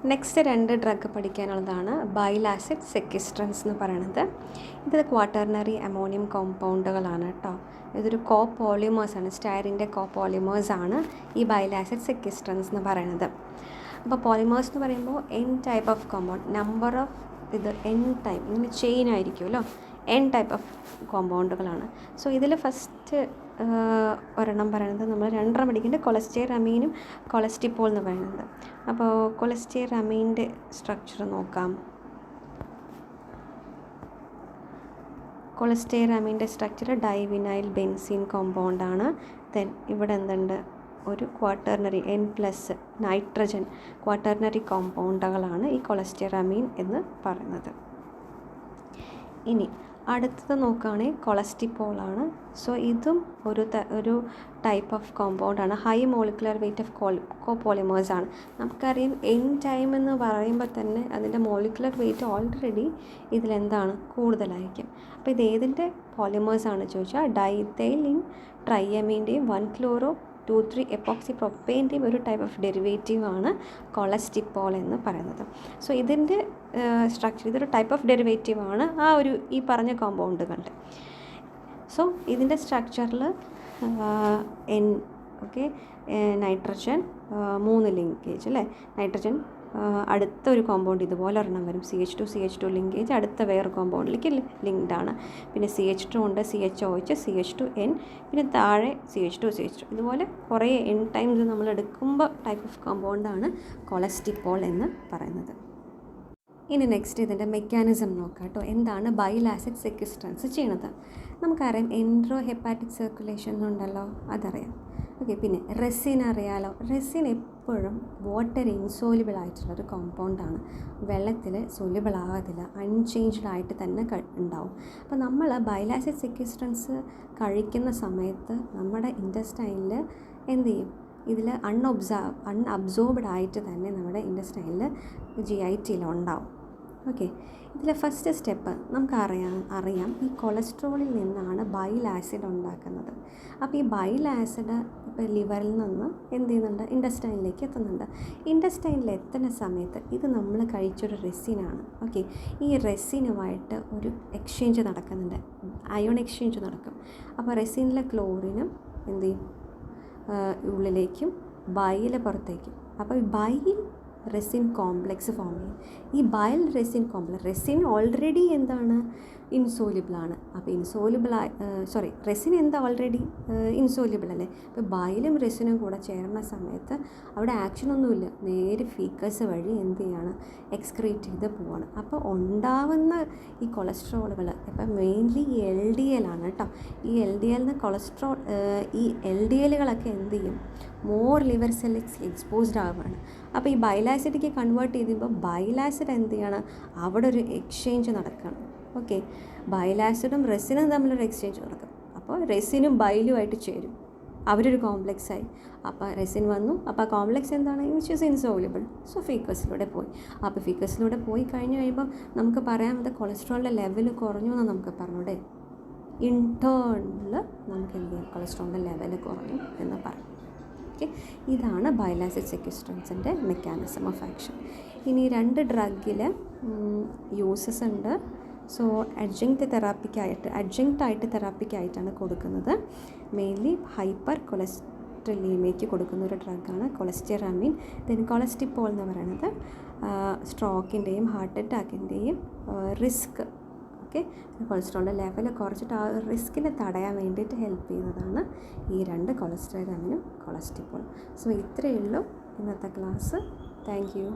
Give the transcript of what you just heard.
Next 2 drug പഠിക്കാനുള്ളതാണ് bile acid സെക്കിസ്ട്രൻസ് എന്ന് പറയുന്നത്. ഇത് ക്വാട്ടർണറി അമോണിയം കോമ്പൗണ്ടുകളാണ് കേട്ടോ. ഇതൊരു കോപോളിമേഴ്സാണ്, സ്റ്റൈറിൻ്റെ കോപോളിമേഴ്സാണ് ഈ ബൈൽ ആസിഡ് സെക്കിസ്ട്രൻസ് എന്ന് പറയുന്നത്. അപ്പോൾ പോളിമേഴ്സ് എന്ന് പറയുമ്പോൾ N type of compound, number of ഇത് N ടൈപ്പ്, ഇങ്ങനെ ചെയിൻ ആയിരിക്കുമല്ലോ, N ടൈപ്പ് ഓഫ് കോമ്പൗണ്ടുകളാണ്. സോ ഇതിൽ ഫസ്റ്റ് ഒരെണ്ണം പറയുന്നത് നമ്മൾ 2 പഠിക്കേണ്ടത് കൊളസ്റ്റെറമീനും കൊളസ്റ്റിപ്പോൾ എന്ന് പറയുന്നത്. അപ്പോൾ കൊളസ്റ്റെറമീൻ്റെ സ്ട്രക്ചർ നോക്കാം. കൊളസ്റ്റെറമീൻ്റെ സ്ട്രക്ചർ ഡൈവിനൈൽ ബെൻസീൻ കോമ്പൗണ്ടാണ്. ദെൻ ഇവിടെ എന്തുണ്ട്, ഒരു ക്വാട്ടർണറി N+ നൈട്രജൻ ക്വാട്ടർണറി കോമ്പൗണ്ടുകളാണ് ഈ കൊളസ്റ്റെറമീൻ എന്ന് പറയുന്നത്. ഇനി അടുത്തത് നോക്കുകയാണെങ്കിൽ കൊളസ്റ്റിപ്പോളാണ്. സോ ഇതും ഒരു ടൈപ്പ് ഓഫ് കോമ്പൗണ്ടാണ്. ഹൈ മോളിക്കുലർ വെയിറ്റ് ഓഫ് കോപോളിമേഴ്സാണ്. നമുക്കറിയാം N ടൈം എന്ന് പറയുമ്പോൾ തന്നെ അതിൻ്റെ മോളിക്കുലർ വെയിറ്റ് ഓൾറെഡി ഇതിലെന്താണ് കൂടുതലായിരിക്കും. അപ്പോൾ ഇത് ഏതിൻ്റെ പോളിമേഴ്സാണ് ചോദിച്ചാൽ ഡൈതൈലിൻ ട്രൈയമീൻ്റെയും 1-chloro-2,3 എപ്പോക്സി പ്രൊപ്പൈൻ്റെയും ഒരു ടൈപ്പ് ഓഫ് ഡെറിവേറ്റീവാണ് കൊളസ്റ്റിപ്പോൾ എന്ന് പറയുന്നത്. സോ ഇതിൻ്റെ സ്ട്രക്ചർ, ഇതൊരു ടൈപ്പ് ഓഫ് ഡെറിവേറ്റീവാണ് ഈ പറഞ്ഞ കോമ്പൗണ്ടുകളുടെ. സോ ഇതിൻ്റെ സ്ട്രക്ചറിൽ നൈട്രജൻ 3 ലിങ്കേജ് അല്ലേ, നൈട്രജൻ അടുത്ത ഒരു കോമ്പൗണ്ട് ഇതുപോലെ ഒരെണ്ണം വരും, CH2 ലിങ്കേജ് അടുത്ത വേറെ കോമ്പൗണ്ടിലേക്ക് ലിങ്ക്ഡ് ആണ്. പിന്നെ CH2 ഉണ്ട്, CHOH, CH2N, പിന്നെ താഴെ CH2 ഇതുപോലെ കുറേ N ടൈംസ് നമ്മൾ എടുക്കുമ്പോൾ ടൈപ്പ് ഓഫ് കോമ്പൗണ്ടാണ് കൊളസ്റ്റിപ്പോൾ എന്ന് പറയുന്നത്. ഇനി നെക്സ്റ്റ് ഇതിൻ്റെ മെക്കാനിസം നോക്കാം കേട്ടോ. എന്താണ് ബൈൽ ആസിഡ് സെക്കിസ്ട്രൻസ് ചെയ്യണത്? നമുക്കറിയാം എൻട്രോ ഹെപ്പാറ്റിക് സർക്കുലേഷൻ ഉണ്ടല്ലോ, അതറിയാം. ഓക്കെ, പിന്നെ റെസിൻ അറിയാലോ. റെസിൻ എപ്പോഴും വാട്ടർ ഇൻസോല്യൂബിൾ ആയിട്ടുള്ളൊരു കോമ്പൗണ്ടാണ്, വെള്ളത്തിൽ സോല്യൂബിൾ ആകത്തില്ല, അൺചേഞ്ച്ഡ് ആയിട്ട് തന്നെ ഉണ്ടാവും. അപ്പോൾ നമ്മൾ ബൈൽ ആസിഡ് സെക്കിസ്ട്രൻസ് കഴിക്കുന്ന സമയത്ത് നമ്മുടെ ഇൻറ്റസ്റ്റൈനിൽ എന്ത് ചെയ്യും, ഇതിൽ അൺഅബ്സോർബ്ഡ് ആയിട്ട് തന്നെ നമ്മുടെ ഇൻറ്റസ്റ്റൈനിൽ GIT ഉണ്ടാവും. ഓക്കെ, ഇതിലെ ഫസ്റ്റ് സ്റ്റെപ്പ് നമുക്ക് അറിയാം ഈ കൊളസ്ട്രോളിൽ നിന്നാണ് ബൈൽ ആസിഡ് ഉണ്ടാക്കുന്നത്. അപ്പോൾ ഈ ബൈൽ ആസിഡ് ഇപ്പോൾ ലിവറിൽ നിന്ന് എന്ത് ചെയ്യുന്നുണ്ട്, ഇൻറ്റസ്റ്റൈനിലേക്ക് എത്തുന്നുണ്ട്. ഇൻറ്റസ്റ്റൈനിൽ എത്തുന്ന സമയത്ത് ഇത് നമ്മൾ കഴിച്ചൊരു റെസിനാണ്. ഓക്കെ, ഈ റെസിനുമായിട്ട് ഒരു എക്സ്ചേഞ്ച് നടക്കുന്നുണ്ട്, അയോൺ എക്സ്ചേഞ്ച് നടക്കും. അപ്പോൾ റെസിനിലെ ക്ലോറിനും എന്ത് ചെയ്യും, ഉള്ളിലേക്കും ബൈൽ പുറത്തേക്കും. അപ്പോൾ ഈ ബൈൽ റെസിൻ കോംപ്ലക്സ് ഫോം ചെയ്യും. ഈ bile resin complex, resin already എന്താണ്, ഇൻസോല്യൂബിളാണ്. അപ്പോൾ റെസിൻ എന്താ ഓൾറെഡി ഇൻസോല്യൂബിൾ അല്ലേ. അപ്പോൾ ബൈലും റെസിനും കൂടെ ചേർന്ന സമയത്ത് അവിടെ ആക്ഷനൊന്നുമില്ല, നേരെ ഫീക്കസ് വഴി എന്ത് ചെയ്യാണ്, എക്സ്ക്രീറ്റ് ചെയ്ത് പോവാണ്. അപ്പോൾ ഉണ്ടാവുന്ന ഈ കൊളസ്ട്രോളുകൾ ഇപ്പം മെയിൻലി LDL ആണ് കേട്ടോ. ഈ LDL കൊളസ്ട്രോൾ, ഈ LDLകളൊക്കെ എന്ത് ചെയ്യും, മോർ ലിവർ സെല്ലിൽ എക്സ്പോസ്ഡ് ആവുകയാണ്. അപ്പോൾ ഈ ബൈൽ ആസിഡിലേക്ക് കൺവേർട്ട് ചെയ്യുമ്പോൾ ബൈൽ ആസിഡ് എന്ത് ചെയ്യണം, അവിടെ ഒരു എക്സ്ചേഞ്ച് നടക്കണം. ഓക്കെ, ബൈൽ ആസിഡും റെസിനും തമ്മിലൊരു എക്സ്ചേഞ്ച് നടക്കും. അപ്പോൾ റെസിനും ബൈലുമായിട്ട് ചേരും, അവരൊരു കോംപ്ലക്സായി. അപ്പോൾ റെസിൻ വന്നു, അപ്പോൾ ആ കോംപ്ലക്സ് എന്താണ്, വിച്ച് ഈസ് ഇൻസോല്യൂബിൾ. സോ ഫീക്കസിലൂടെ പോയി. അപ്പോൾ ഫീക്കസിലൂടെ പോയി കഴിയുമ്പോൾ നമുക്ക് പറയാം അത് കൊളസ്ട്രോളിൻ്റെ ലെവൽ കുറഞ്ഞു എന്ന് നമുക്ക് പറഞ്ഞൂടെ. ഇൻറ്റേർണിൽ നമുക്ക് എന്ത് ചെയ്യാം, കൊളസ്ട്രോളിൻ്റെ ലെവൽ കുറഞ്ഞു എന്ന് പറയും. ഓക്കെ, ഇതാണ് ബൈൽ ആസിഡ് സെക്കിസ്ട്രൻസിൻ്റെ മെക്കാനിസം ഓഫ് ആക്ഷൻ. ഇനി 2 ഡ്രഗിൽ യൂസസ് ഉണ്ട്. സോ അഡ്ജങ്ക്റ്റ് തെറാപ്പിക്കായിട്ടാണ് കൊടുക്കുന്നത്. മെയിൻലി ഹൈപ്പർ കൊളസ്ട്രോളീമിയയ്ക്ക് കൊടുക്കുന്ന ഒരു ഡ്രഗാണ് കൊളസ്റ്റെറമീൻ. ദെൻ കൊളസ്റ്റിപ്പോൾ എന്ന് പറയുന്നത് സ്ട്രോക്കിൻ്റെയും ഹാർട്ട് അറ്റാക്കിൻ്റെയും റിസ്ക്, ഓക്കെ, കൊളസ്ട്രോളിൻ്റെ ലെവൽ കുറച്ചിട്ട് ആ റിസ്കിനെ തടയാൻ വേണ്ടിയിട്ട് ഹെൽപ്പ് ചെയ്യുന്നതാണ് ഈ 2 കൊളസ്റ്റെറമീനും കൊളസ്റ്റിപ്പോൾ. സോ ഇത്രയേ ഉള്ളൂ ഇന്നത്തെ ക്ലാസ്. Thank you.